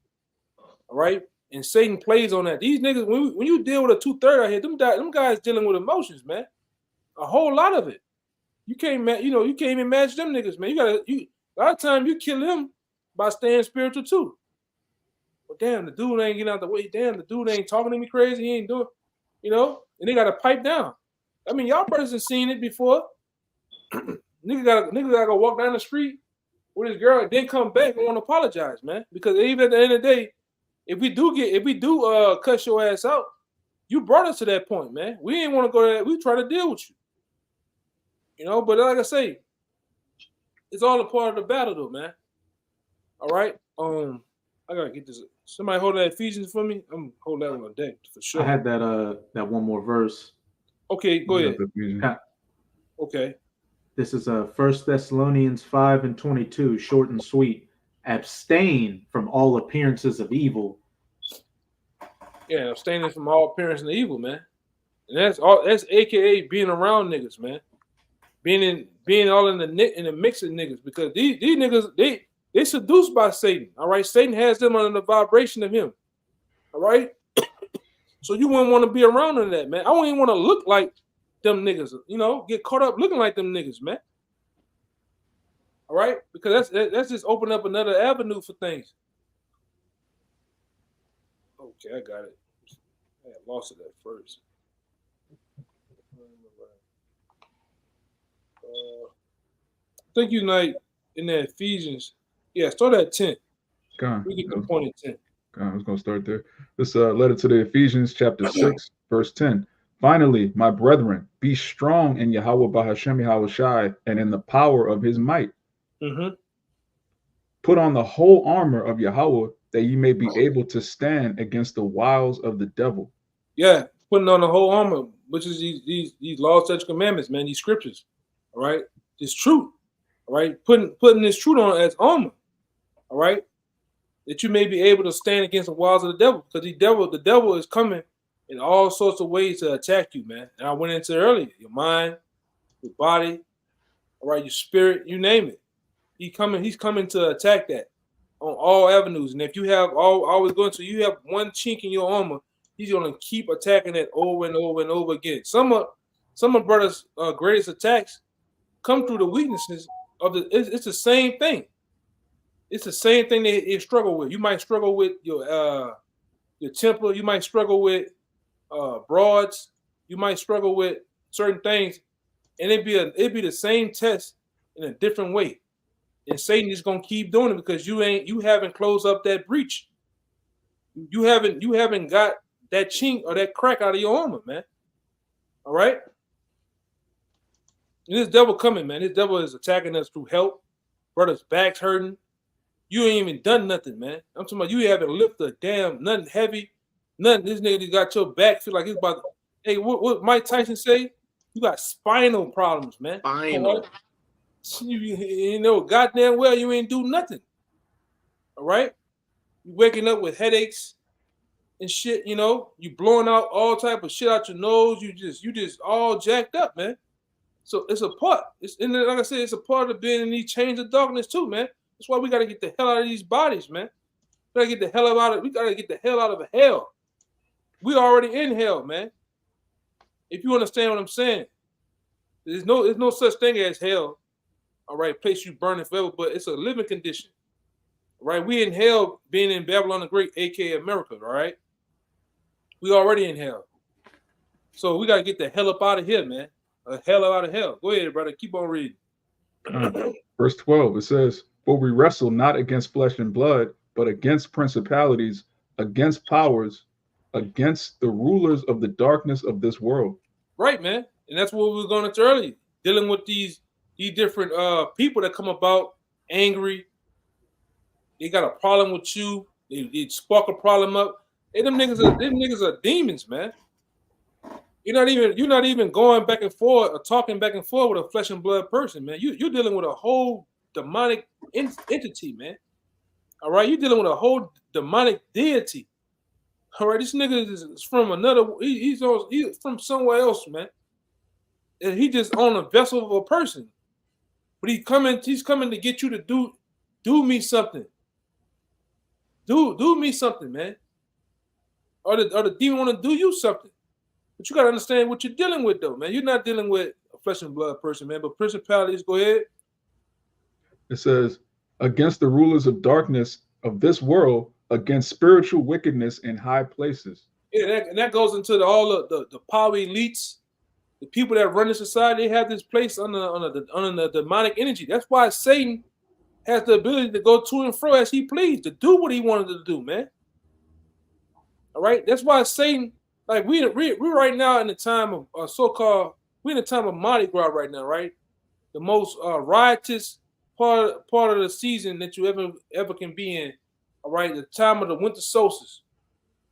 All right? And Satan plays on that. These niggas, when you deal with a 2/3 out here, them guys dealing with emotions, man. A whole lot of it. You can't even match them niggas, man. A lot of times you kill him by staying spiritual too. But damn, the dude ain't getting out the way. Damn, the dude ain't talking to me crazy. He ain't doing, and they got to pipe down. I mean, y'all person's seen it before. nigga gotta go walk down the street with his girl and then come back and want to apologize, man. Because even at the end of the day, if we do cuss your ass out, you brought us to that point, man. We ain't want to go there. We try to deal with you. But like I say, it's all a part of the battle, though, man. All right. I gotta get this Somebody hold that Ephesians for me. I'm hold that on deck for sure. I had that one more verse. Okay, go ahead. Ca- Okay. This is 1 Thessalonians 5:22, short and sweet. Abstain from all appearances of evil. Yeah, abstaining from all appearance of evil, man. And that's all. That's AKA being around niggas, man. Being all in the mix of niggas, because these niggas they seduced by Satan. All right, Satan has them under the vibration of him. All right, so you wouldn't want to be around in that, man. I wouldn't even want to look like them niggas. You know, get caught up looking like them niggas, man. All right, because that's just open up another avenue for things. Okay, I got it. I had lost it at first. I think you night in that Ephesians. Yeah, start at 10. We get the point at 10. I was going to start there. This letter to the Ephesians, chapter 6, verse 10. Finally, my brethren, be strong in Yahweh Bahashem Yahushai and in the power of his might. Mm-hmm. Put on the whole armor of Yahweh that ye may be able to stand against the wiles of the devil. Yeah, putting on the whole armor, which is these laws, statutes, commandments, man, these scriptures. All right, it's truth. All right, putting this truth on as armor. All right, that you may be able to stand against the wiles of the devil, because the devil is coming in all sorts of ways to attack you, man. And I went into it earlier, your mind, your body, all right, your spirit, you name it. He's coming to attack that on all avenues. And if you have always going to, you have one chink in your armor, he's gonna keep attacking it over and over and over again. Some of brothers' greatest attacks come through the weaknesses of it's the same thing. It's the same thing they struggle with. You might struggle with your temper. You might struggle with broads. You might struggle with certain things, and it'd be the same test in a different way. And Satan is gonna keep doing it because you haven't closed up that breach. You haven't got that chink or that crack out of your armor, man. All right. And this devil coming, man. This devil is attacking us through health. Brothers' backs hurting. You ain't even done nothing, man. I'm talking about you haven't lifted a damn nothing heavy, nothing. This nigga got your back feel like it's about. Hey, what Mike Tyson say? You got spinal problems, man. Spinal. You know, goddamn well you ain't do nothing. All right, you waking up with headaches and shit. You know, you blowing out all type of shit out your nose. You just all jacked up, man. So it's a part. And like I said, it's a part of being in these chains of darkness too, man. That's why we gotta get the hell out of these bodies, man. We gotta get the hell out of hell. We already in hell, man. If you understand what I'm saying, there's no such thing as hell. All right, place you burning forever, but it's a living condition. All right, we in hell being in Babylon the Great, aka America. All right, we already in hell. So we gotta get the hell up out of here, man. Hell out of hell. Go ahead, brother. Keep on reading. Verse 12, it says, "For we wrestle not against flesh and blood, but against principalities, against powers, against the rulers of the darkness of this world." Right, man. And that's what we were going into earlier. Dealing with these different people that come about angry. They got a problem with you. They spark a problem up. Hey, them niggas are demons, man. You're not even going back and forth or talking back and forth with a flesh and blood person, man. You're dealing with a whole demonic entity, man. All right, you're dealing with a whole demonic deity. All right, this nigga is from another. He's from somewhere else, man. And he just on a vessel of a person, but he's coming to get you to do me something. Do me something, man. Or the demon want to do you something. But you got to understand what you're dealing with, though, man. You're not dealing with a flesh and blood person, man. But principalities, go ahead. It says, "Against the rulers of darkness of this world, against spiritual wickedness in high places." Yeah, and that goes into all the power elites, the people that run the society. They have this place under the demonic energy. That's why Satan has the ability to go to and fro as he pleased, to do what he wanted to do, man. All right, that's why Satan. Like we're right now in the time of we're in the time of Mardi Gras right now, right? The most riotous part of the season that you ever can be in All right, the time of the winter solstice.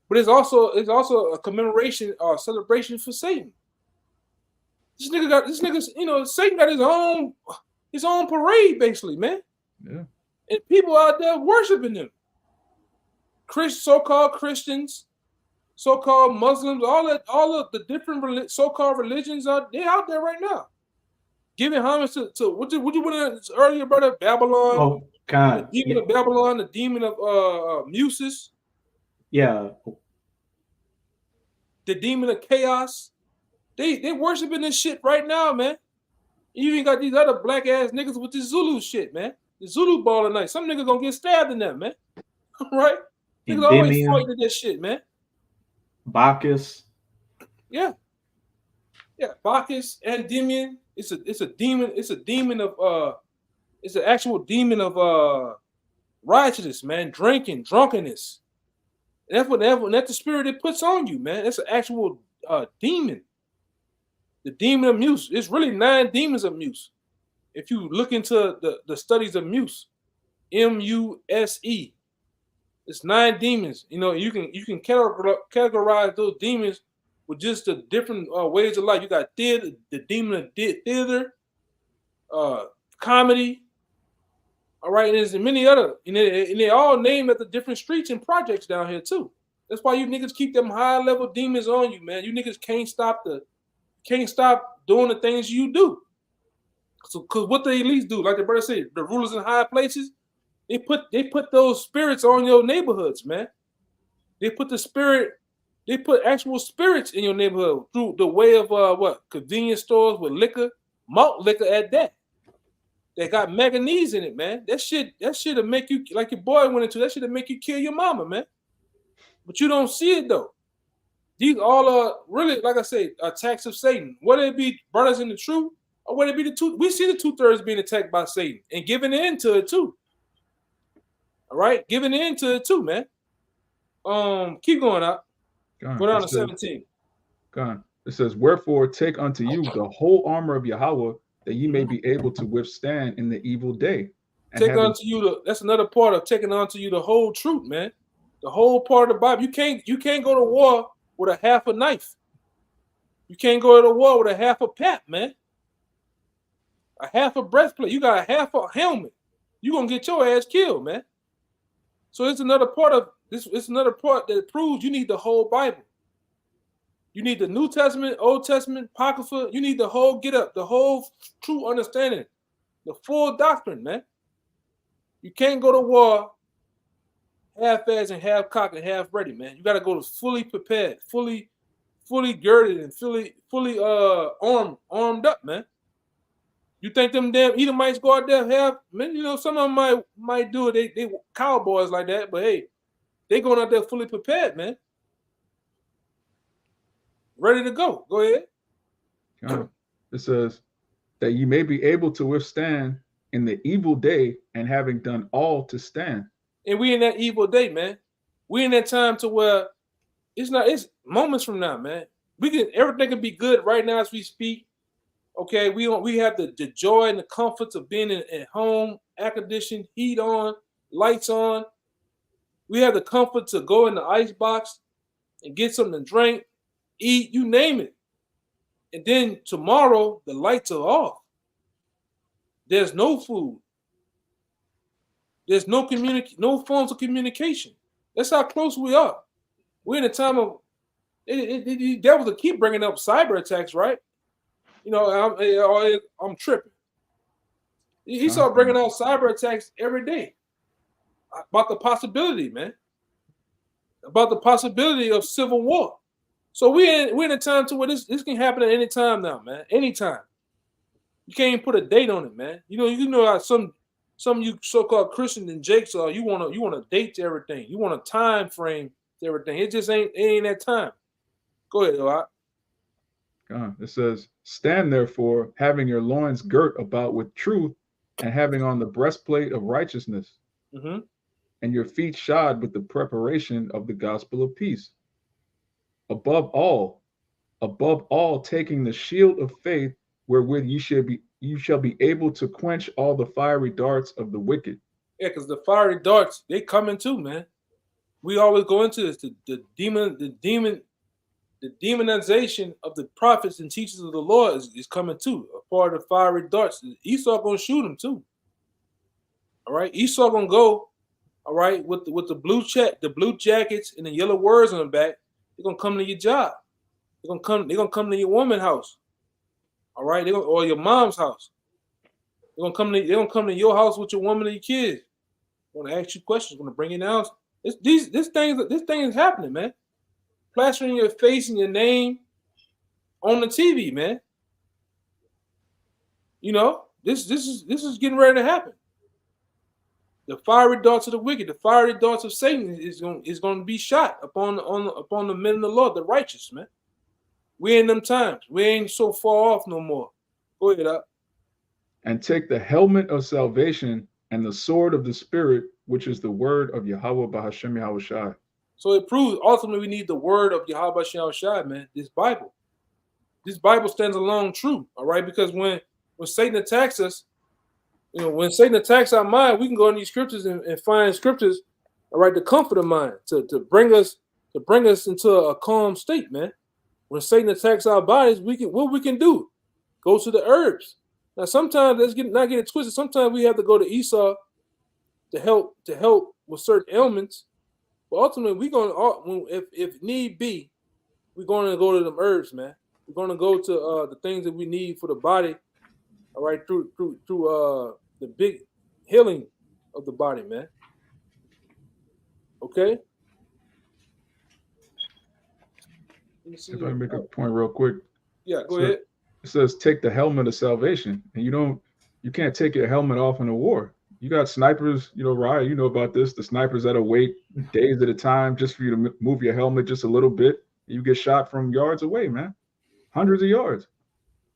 But it's also a commemoration or celebration for Satan. This nigga's, Satan got his own parade, basically, man. Yeah. And people out there worshiping him. So-called Christians, so-called Muslims, all of the different so-called religions they're out there right now, giving homage to what you put earlier, brother? Babylon. Oh God, the demon of Babylon, the demon of Musis, yeah, the demon of chaos. They worshiping this shit right now, man. You even got these other black ass niggas with this Zulu shit, man. The Zulu ball tonight. Some niggas gonna get stabbed in that, man. Right? Niggas always fighting in that shit, man. Bacchus. Yeah. Bacchus, Endymion. It's a demon. It's an actual demon of righteousness, man. Drinking, drunkenness. And that's the spirit it puts on you, man. It's an actual demon. The demon of Muse. It's really 9 demons of Muse. If you look into the studies of Muse, M-U-S-E, it's 9 demons. You can categorize those demons with just the different ways of life. You got theater, the demon of theater, comedy. All right, and there's many other, and they all named at the different streets and projects down here too. That's why you niggas keep them high level demons on you, man. You niggas can't stop doing the things you do. So, cause what the elites do, like the brother said, the rulers in high places, they put those spirits on your neighborhoods, man. They put actual spirits in your neighborhood through the way of convenience stores with liquor, malt liquor at that. They got manganese in it, man. That shit'll make you, like your boy went into, that shit'll make you kill your mama, man. But you don't see it though. These all are really, like I say, attacks of Satan. Whether it be brothers in the truth, or whether it be the two, we see the 2/3 being attacked by Satan and giving in to it too. All right, giving in to it too, man. Keep going up. Go down to 17. Go on. It says, "Wherefore take unto you the whole armor of Yahweh, that ye may be able to withstand in the evil day." And that's another part of taking unto you the whole truth, man. The whole part of the Bible. You can't go to war with a half a knife. You can't go to war with a half a pap, man. A half a breastplate. You got a half a helmet. You're gonna get your ass killed, man. So it's another part of this. It's another part that proves you need the whole Bible. You need the New Testament, Old Testament, Apocrypha. You need the whole get up, the whole true understanding, the full doctrine, man. You can't go to war half-assed and half-cocked and half-ready, man. You got to go to fully prepared, fully girded, and fully armed up, man. You think them damn Edomites go out there have, man? Some of them might do it. They cowboys like that, but hey, they going out there fully prepared, man. Ready to go. Go ahead. It says that you may be able to withstand in the evil day, and having done all to stand. And we in that evil day, man. We in that time to where it's moments from now, man. Everything can be good right now as we speak. Okay, we have the joy and the comforts of being at home, air conditioned, heat on, lights on. We have the comfort to go in the ice box and get something to drink, eat, you name it. And then tomorrow the lights are off. There's no food. There's no forms of communication. That's how close we are. We're in a time of devils will keep bringing up cyber attacks, right? I'm tripping. He started bringing out cyber attacks every day about the possibility, man, about the possibility of civil war. So we're in a time to where this can happen at any time now, man. Anytime. You can't even put a date on it, man. You know how some of you so-called Christians and Jakes are. You want a date to everything. You want a time frame to everything. It just ain't that time. Go ahead, Eli. It says, "Stand therefore, having your loins girt about with truth, and having on the breastplate of righteousness, and your feet shod with the preparation of the gospel of peace. Above all, taking the shield of faith, wherewith you shall be able to quench all the fiery darts of the wicked." Yeah, because the fiery darts, they coming too, man. We always go into this. The demonization of the prophets and teachers of the Lord is coming too. A part of the fiery darts. Esau gonna shoot them too. All right, Esau gonna go. All right, with the blue jackets and the yellow words on the back. They're gonna come to your job. They're gonna come to your woman's house. All right, or your mom's house. They're gonna come to your house with your woman and your kids. They're gonna ask you questions. Gonna bring you down. This thing is happening, man. Plastering your face and your name on the TV, man. You know, this is getting ready to happen. The fiery darts of the wicked, the fiery darts of Satan is going to be shot upon the men of the Lord, the righteous, man. We in them times. We ain't so far off no more. Go ahead, up. And take the helmet of salvation and the sword of the Spirit, which is the word of Yahweh Bahashem Yahweh Shai. So it proves ultimately we need the word of Yahweh Bahashem Shai, man. This Bible stands alone true, all right? Because when Satan attacks us, you know, when Satan attacks our mind, we can go in these scriptures and find scriptures, all right, to comfort the mind, to bring us into a calm state, man. When Satan attacks our bodies, what we can do? Go to the herbs. Now, sometimes not get it twisted. Sometimes we have to go to Esau to help with certain ailments. But ultimately, if need be, we're going to go to them herbs, man. We're going to go to the things that we need for the body, all right, through the big healing of the body, man. Okay? If I can make a point real quick. Yeah, go ahead. It says take the helmet of salvation. And you can't take your helmet off in a war. You got snipers, you know, Ryan, you know about this, the snipers that'll wait days at a time just for you to move your helmet just a little bit. You get shot from yards away, man. Hundreds of yards.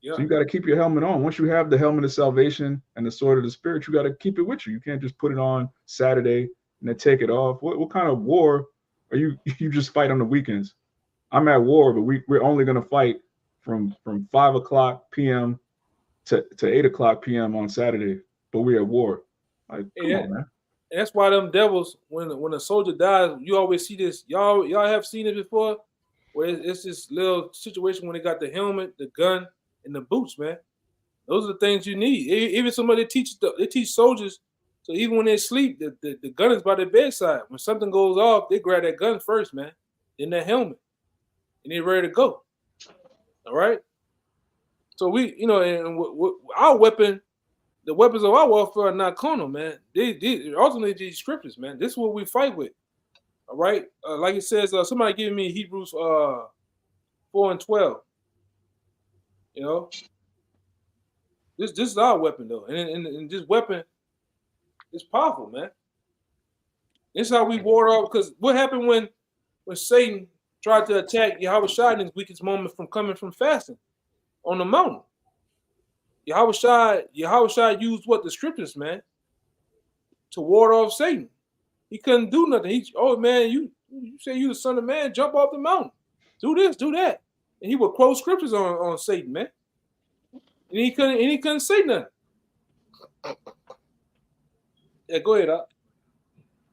Yeah. So you got to keep your helmet on. Once you have the helmet of salvation and the sword of the Spirit, you got to keep it with you. You can't just put it on Saturday and then take it off. What kind of war are you just fight on the weekends? I'm at war, but we're only going to fight from 5 o'clock p.m. to 8 o'clock p.m. on Saturday, but we're at war. Like, come on, man. And that's why them devils, when a soldier dies, you always see this. Y'all have seen it before, where it's this little situation when they got the helmet, the gun, and the boots, man. Those are the things you need. Even somebody they teach soldiers, so even when they sleep, the gun is by their bedside. When something goes off, they grab that gun first, man, then that helmet, and they're ready to go. All right. So we, you know, and our weapon. The weapons of our warfare are not carnal, man. They ultimately these scriptures, man. This is what we fight with. All right. Like it says, somebody giving me Hebrews 4:12. You know, this is our weapon though, and this weapon is powerful, man. This is how we ward off. Because what happened when Satan tried to attack Yahweh Shai in his weakest moment from coming from fasting on the mountain? Yahweh Shai used what? The scriptures, man, to ward off Satan. He couldn't do nothing. Man, you say you the son of man, jump off the mountain. Do this, do that. And he would quote scriptures on Satan, man. And he couldn't say nothing. Yeah, go ahead, Up.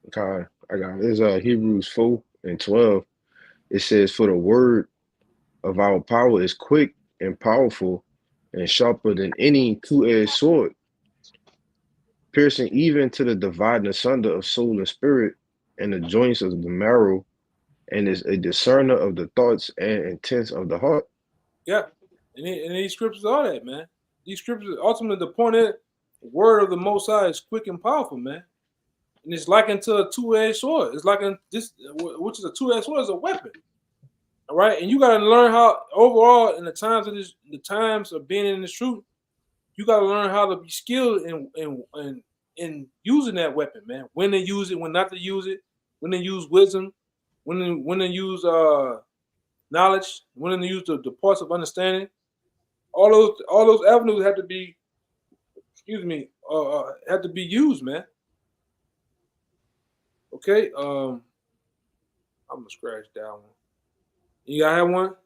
Okay, I got it. There's Hebrews 4:12. It says, "For the word of our power is quick and powerful, and sharper than any two-edged sword, piercing even to the dividing asunder of soul and spirit, and the joints of the marrow, and is a discerner of the thoughts and intents of the heart." Yeah, and these scriptures are that, man. These scriptures, ultimately, the point is, the word of the Most High is quick and powerful, man. And it's likened to a two-edged sword. It's like which is a two-edged sword, is a weapon. All right, and you got to learn how overall in the times of being in this truth, you got to learn how to be skilled in using that weapon, man. When to use it, when not to use it, when to use wisdom, when to use knowledge, when to use the parts of understanding. All those avenues have to be, have to be used, man. Okay, I'm gonna scratch that one. You gotta have one?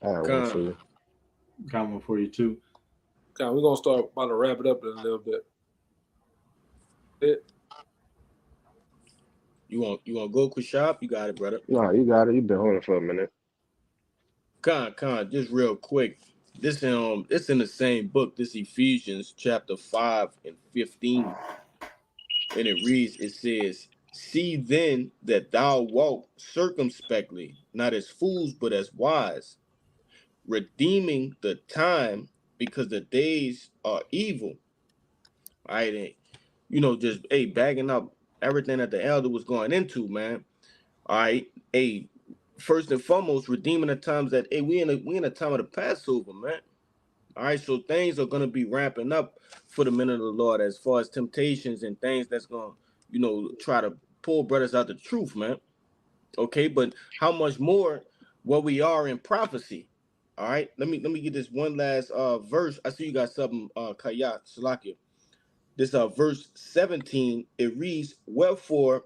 I have one for you. Got one for you too. Okay, we're gonna start about to wrap it up in a little bit. You want to go quick shop? You got it, brother. No, you got it. You've been holding for a minute. Con, just real quick. This it's in the same book. This Ephesians chapter 5 and 15, and it reads. It says, "See then that thou walk circumspectly, not as fools, but as wise, redeeming the time, because the days are evil." All right, and, just bagging up everything that the elder was going into, man. All right, first and foremost, redeeming the times that we in a time of the Passover, man. All right, so things are gonna be ramping up for the men of the Lord as far as temptations and things that's gonna, try to pull brothers out the truth, man. Okay, but how much more what we are in prophecy? All right, let me get this one last verse. I see you got something, Kayat Salakia. This verse 17, it reads, "Wherefore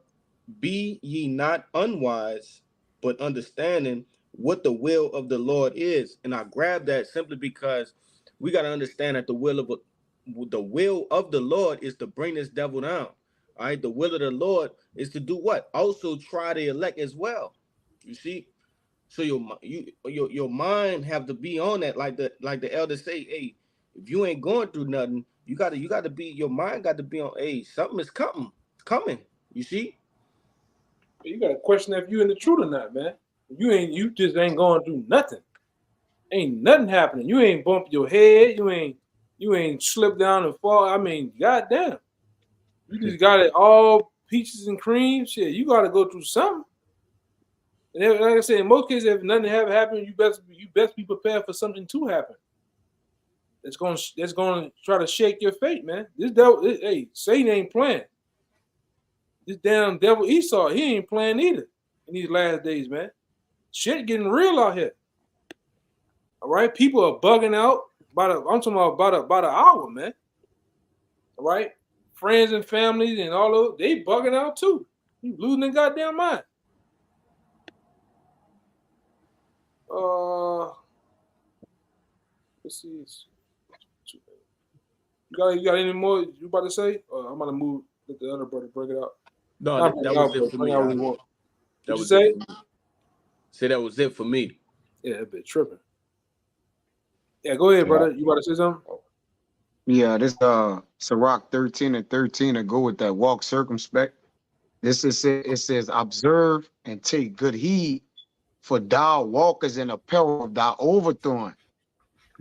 be ye not unwise, but understanding what the will of the Lord is." And I grabbed that simply because we got to understand that the will of the Lord is to bring this devil down. All right, the will of the Lord is to do what? Also try the elect as well. You see, so your mind have to be on that, like the elders say. Hey, if you ain't going through nothing, you gotta be, your mind got to be on. Hey, something is coming. You see. You got to question if you in the truth or not, man. You just ain't going through nothing. Ain't nothing happening. You ain't bumped your head. You ain't slipped down and fall. I mean, goddamn. You just got it all peaches and cream. Shit, you got to go through something. And then, like I said, in most cases, if nothing have happened, you best be prepared for something to happen. That's going to try to shake your faith, man. This devil, Satan ain't playing. This damn devil Esau, he ain't playing either in these last days, man. Shit getting real out here. All right, people are bugging out. I'm talking about an hour, man. All right, friends and families and all those, they bugging out too. You losing their goddamn mind. Let's see. You got any more you about to say? I'm about to move. Let the other brother break it out. No, that was it for me. That was it. Say that was it for me. Yeah, that bit tripping. Yeah, go ahead, brother. You about to say something? Yeah, this Sirach 13 and 13 to go with that, walk circumspect. It says, observe and take good heed, for thou walkest in the peril of thy overthrowing.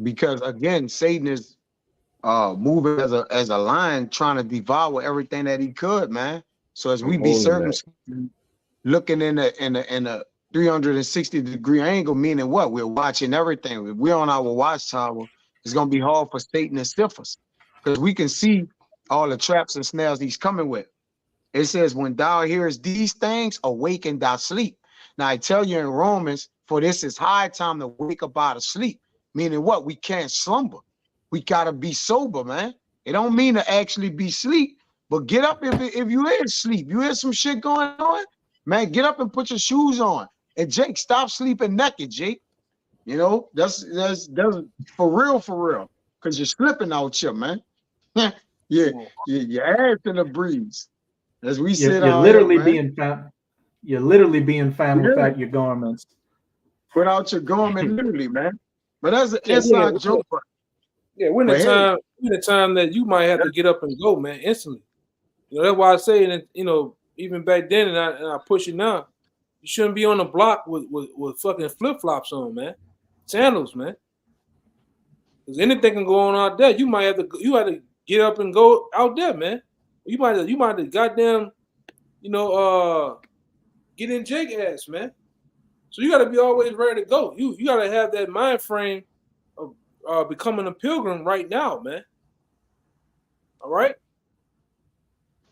Because again, Satan is moving as a lion, trying to devour everything that he could, man. So as we be circumspect, looking in a 360-degree angle, meaning what? We're watching everything. If we're on our watchtower, it's gonna be hard for Satan to stiff us, because we can see all the traps and snares he's coming with. It says, when thou hearest these things, awaken thy sleep. Now I tell you in Romans, for this is high time to wake up out of sleep. Meaning what? We can't slumber. We gotta be sober, man. It don't mean to actually be sleep, but get up if you in sleep. You hear some shit going on, man, get up and put your shoes on. And Jake, stop sleeping naked, Jake. That's for real. Cause you're slipping out here, man. Your ass in the breeze. As we said, you're literally being found. You're literally being found without your garments. Without your garment, literally, man. But that's an inside joke. Yeah, we're in the time that you might have to get up and go, man, instantly. That's why I say, and even back then, and I push it now, you shouldn't be on the block with fucking flip flops on, man, sandals, man. Because anything can go on out there. You have to get up and go out there, man. You might have goddamn, get in Jake ass, man. So you got to be always ready to go. You got to have that mind frame of becoming a pilgrim right now, man. All right?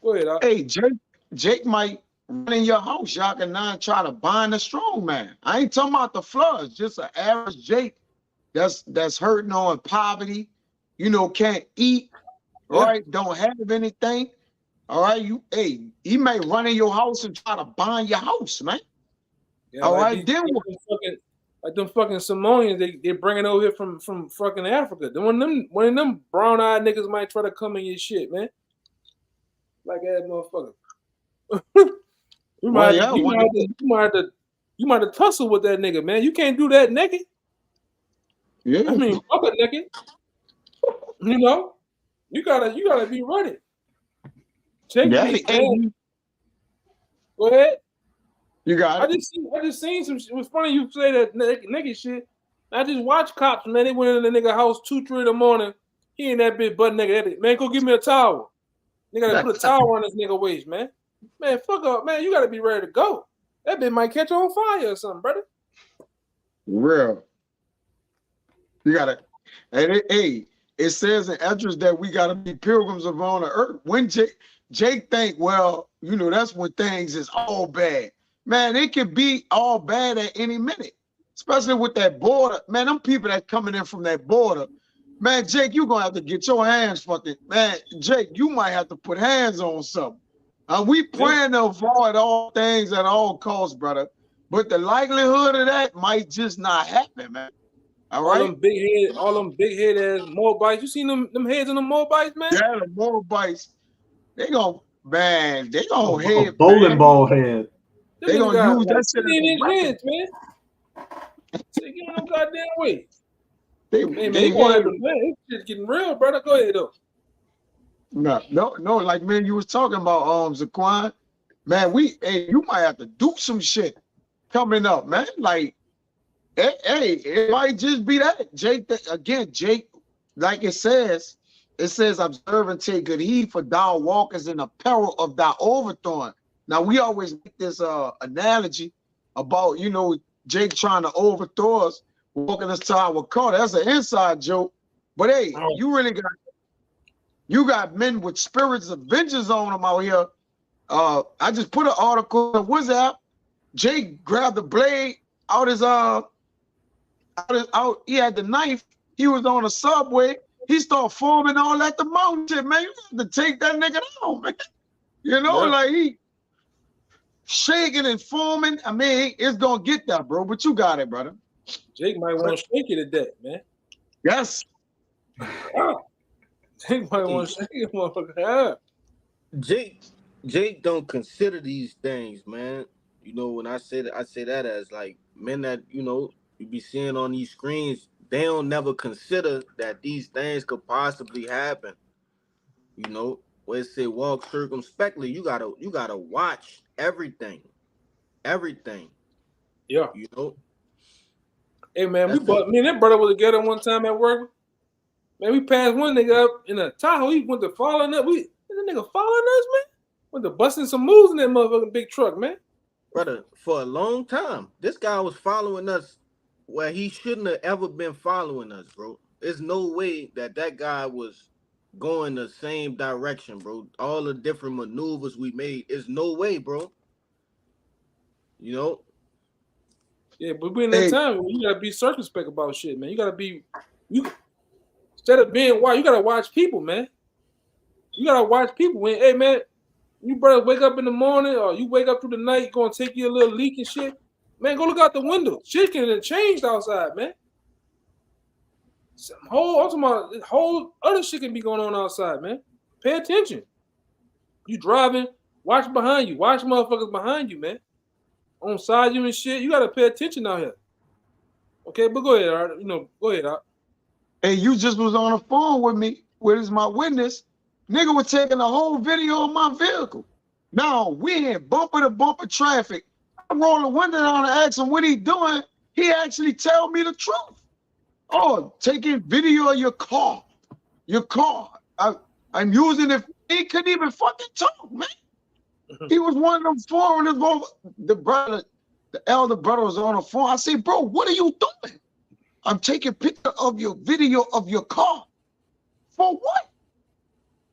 Go ahead. Hey, Jake might run in your house, y'all can now try to bind a strong man. I ain't talking about the floods, just an average Jake that's hurting on poverty, can't eat, right? Don't have anything. All right, he may run in your house and try to bind your house, man. Yeah, all right, then like them fucking Samoans, they're bringing over here from fucking Africa. One of them brown-eyed niggas might try to come in your shit, man. Like that motherfucker. You Well, might, yeah, you one might, day. you might have tussle with that nigga, man. You can't do that naked. Yeah. I mean, fuck a naked. You know, you gotta be ready. Check Yeah, me, hey, man. Go ahead. you got I it. just seen some. It was funny you say that naked shit. I just watched cops, man. They went in the nigga house 2, 3 in the morning. He ain't that big butt nigga. Man, go give me a towel. Nigga, gotta put a towel on this nigga waist, man. Man, fuck up, man. You gotta be ready to go. That bitch might catch on fire or something, brother. Real. You got it. And it says in Esdras that we got to be pilgrims around the earth. When Jake think, well, you know, that's when things is all bad. Man, it could be all bad at any minute, especially with that border. Man, them people that coming in from that border. Man, Jake, you gonna have to get your hands fucking. Man, Jake, you might have to put hands on something. We praying to avoid all things at all costs, brother. But the likelihood of that might just not happen, man. All right. All them big head ass Moabites. You seen them heads on the Moabites, man? Yeah, the Moabites, they gonna A head bowling man. ball head. They gonna got use like that shit as a 15-inch weapon. hands, man. Say, get no goddamn way. They Man, they you gonna have had to, man, this shit's getting real, brother. Go ahead though. no, like man, you was talking about Zaquan. Man, you might have to do some shit coming up, man. Like, hey, it might just be that. Jake, like it says, observe and take good heed, for thou walkest in the peril of thy overthrowing. Now we always make this analogy about, you know, Jake trying to overthrow us, walking us to our car. That's an inside joke. But hey, you got men with spirits of vengeance on them out here. I just put an article on WhatsApp. Jake grabbed the blade out he had the knife. He was on a subway. He started forming all that the mountain shit, man. You have to take that nigga down, man. You know, like he shaking and forming. I mean, it's gonna get that, bro. But you got it, brother. Jake might want to shake you to death, man. Yes. Jake might want to shake you, motherfucker. Jake don't consider these things, man. You know, when I say that as like men that, you know, you be seeing on these screens, they don't never consider that these things could possibly happen. You know, where it say walk circumspectly, you gotta watch everything. Yeah. You know. Hey man, me and that brother was together one time at work. Man, we passed one nigga up in a Tahoe. He went to following us. That nigga following us, man. Went to busting some moves in that motherfucking big truck, man. Brother, for a long time, this guy was following us where he shouldn't have ever been following us, bro. There's no way that guy was going the same direction, bro. All the different maneuvers we made, there's no way, bro. You know? Yeah, but we're in that time where you gotta be circumspect about shit, man. You gotta be instead of being wild, you gotta watch people, man. You gotta watch people. When, hey man, you brother wake up in the morning or you wake up through the night, gonna take you a little leak and shit. Man, go look out the window. Shit can have changed outside, man. Whole other shit can be going on outside, man. Pay attention. You driving, watch behind you. Watch motherfuckers behind you, man. On side you and shit. You gotta pay attention out here. Okay, but go ahead, Art. You know, go ahead, Art. Hey, you just was on the phone with me. Where is my witness? Nigga was taking a whole video of my vehicle. Now we in bumper to bumper traffic. I roll the window down and ask him what he doing. He actually tell me the truth. Oh, taking video of your car. I'm using it. He couldn't even fucking talk, man. He was one of them foreigners. The elder brother was on the phone. I say, bro, what are you doing? I'm taking picture of your video of your car. For what?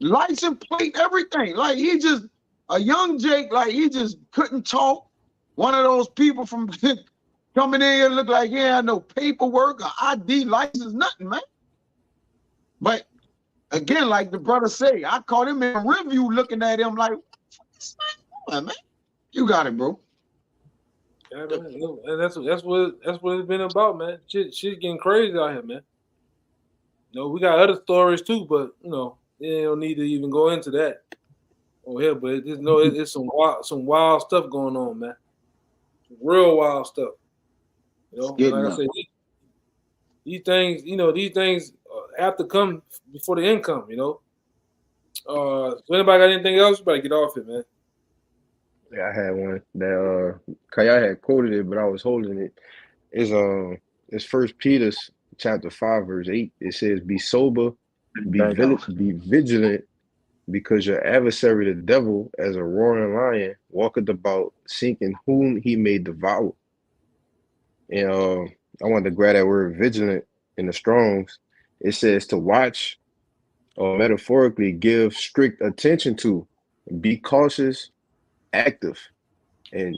License plate, everything. Like he just, a young Jake, like he just couldn't talk. One of those people from coming in here look like he had no paperwork or ID, license, nothing, man. But again, like the brother say, I caught him in review looking at him like, what's man? You got it, bro. Yeah, man. And that's what it's been about, man. Shit getting crazy out here, man. You know, we got other stories too, but you know, they don't need to even go into that. over here, but it's some wild stuff going on, man. Real wild stuff. You know, Getting like I up. said, these things have to come before the income. You know. So anybody got anything else? You better get off it, man. Yeah, I had one that Kaya had quoted it, but I was holding it. It's First Peter chapter 5 verse 8. It says, "Be sober, be vigilant, because your adversary the devil, as a roaring lion, walketh about, seeking whom he may devour." And I wanted to grab that word vigilant in the Strongs. It says to watch, or metaphorically give strict attention to, be cautious, active. And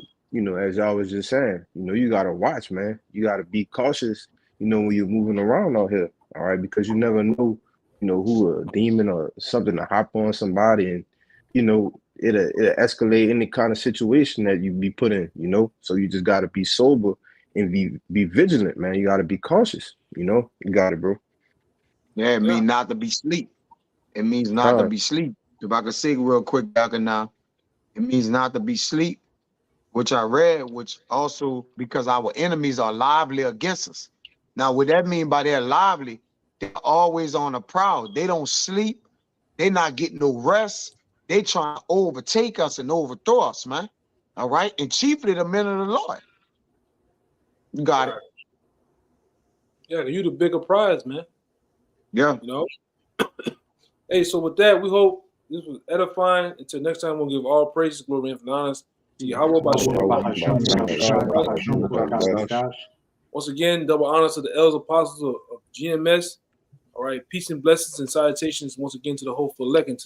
as y'all was just saying, you gotta watch, man. You gotta be cautious, when you're moving around out here. All right, because you never know, who a demon or something to hop on somebody, and it'll escalate any kind of situation that you be put in, So you just gotta be sober and be vigilant, man. You gotta be cautious, You got it, bro. Yeah, it means not to be sleep. It means not to be sleep. If I could say real quick, Dr. Now, it means not to be sleep, which I read, which also because our enemies are lively against us. Now, what that mean by they're lively, they're always on the prowl. They don't sleep. They're not getting no rest. They trying to overtake us and overthrow us, man. All right? And chiefly the men of the Lord. You got it. Yeah, you the bigger prize, man. Yeah. Hey, so with that, we hope this was edifying. Until next time, we'll give all praises, glory, and honor to Yahweh Bashar. Once again, double honors to the elders apostles of GMS. All right, peace and blessings and salutations once again to the hopeful elect and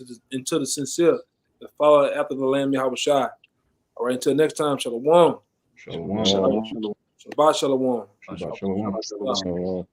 to the sincere that follow after the Lamb Yahweh Shai. All right, until next time, Shalom. Shalom. Shabbat Shalom. Shabbat shalom. Shalom.